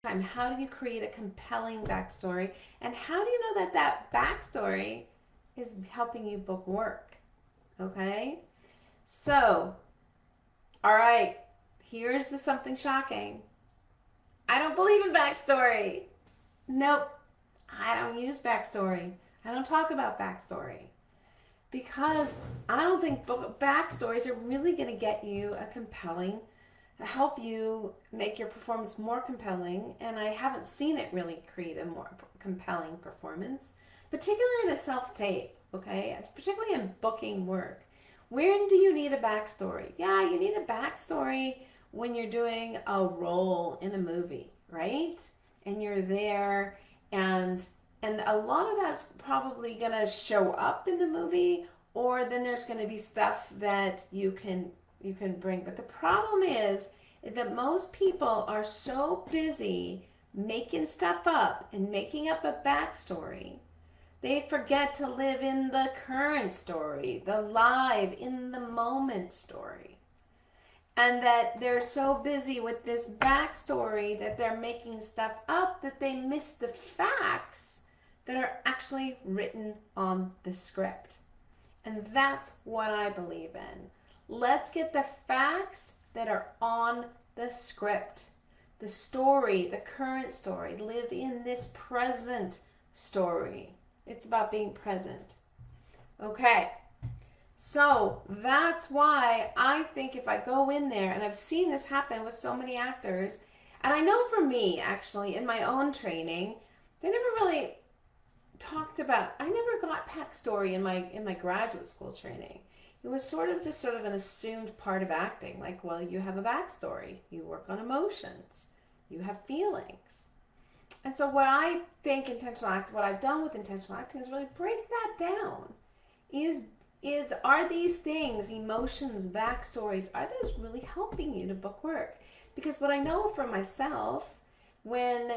time. How do you create a compelling backstory? And how do you know that that backstory is helping you book work? Okay? So, all right, here's the something shocking. I don't believe in backstory. Nope, I don't use backstory. I don't talk about backstory because I don't think backstories are really going to get you a compelling, help you make your performance more compelling. And I haven't seen it really create a more compelling performance, particularly in a self tape, okay? It's particularly in booking work. When do you need a backstory? Yeah, you need a backstory when you're doing a role in a movie, right? And you're there and a lot of that's probably going to show up in the movie, or then there's going to be stuff that you can bring. But the problem is that most people are so busy making stuff up and making up a backstory, they forget to live in the current story, the live, in the moment story. And that they're so busy with this backstory that they're making stuff up that they miss the facts that are actually written on the script. And that's what I believe in. Let's get the facts that are on the script. The story, the current story, live in this present story. It's about being present. Okay, so that's why I think if I go in there, and I've seen this happen with so many actors, and I know for me, actually, in my own training, they never really talked about, I never got backstory in my graduate school training. It was sort of an assumed part of acting. Like, well, you have a backstory. You work on emotions. You have feelings. And so what I think intentional acting, what I've done with intentional acting is really break that down. Is are these things, emotions, backstories, are those really helping you to book work? Because what I know for myself, when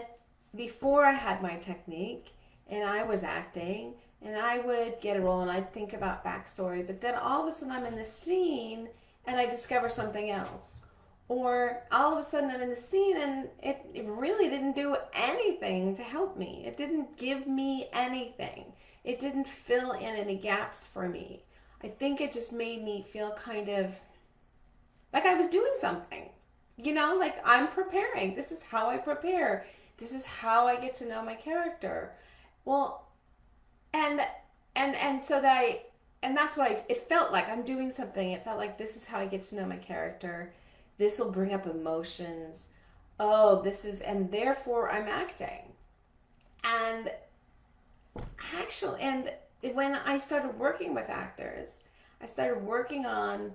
before I had my technique and I was acting and I would get a role and I'd think about backstory, but then all of a sudden I'm in the scene and I discover something else. Or all of a sudden I'm in the scene and it really didn't do anything to help me. It didn't give me anything. It didn't fill in any gaps for me. I think it just made me feel kind of like I was doing something. You know, like I'm preparing. This is how I prepare. This is how I get to know my character. Well, and and so that I and that's what it felt like. I'm doing something. It felt like this is how I get to know my character. This will bring up emotions. Oh, this is, and therefore I'm acting. And actually, and when I started working with actors, I started working on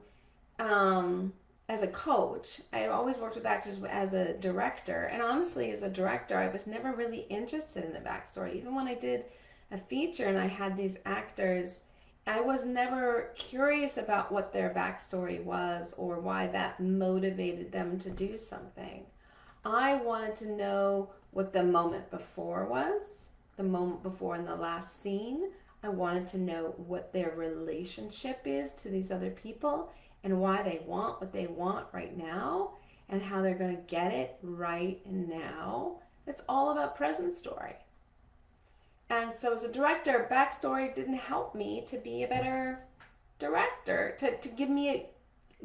as a coach. I had always worked with actors as a director, and honestly, as a director, I was never really interested in the backstory. Even when I did a feature and I had these actors, I was never curious about what their backstory was or why that motivated them to do something. I wanted to know what the moment before was, the moment before in the last scene. I wanted to know what their relationship is to these other people and why they want what they want right now and how they're going to get it right now. It's all about present story. And so as a director, backstory didn't help me to be a better director, to give me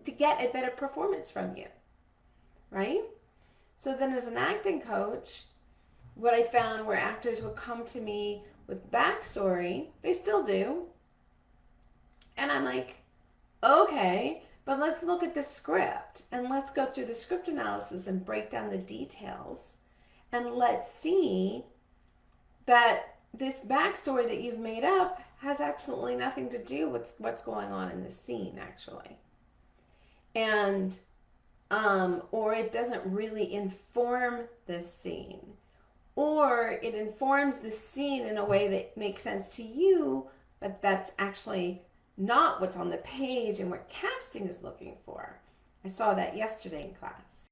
to get a better performance from you, right? So then as an acting coach, what I found where actors would come to me with backstory, they still do. And I'm like, okay, but let's look at the script and let's go through the script analysis and break down the details. And let's see that this backstory that you've made up has absolutely nothing to do with what's going on in the scene, actually. And, or it doesn't really inform the scene. Or it informs the scene in a way that makes sense to you, but that's actually not what's on the page and what casting is looking for. I saw that yesterday in class.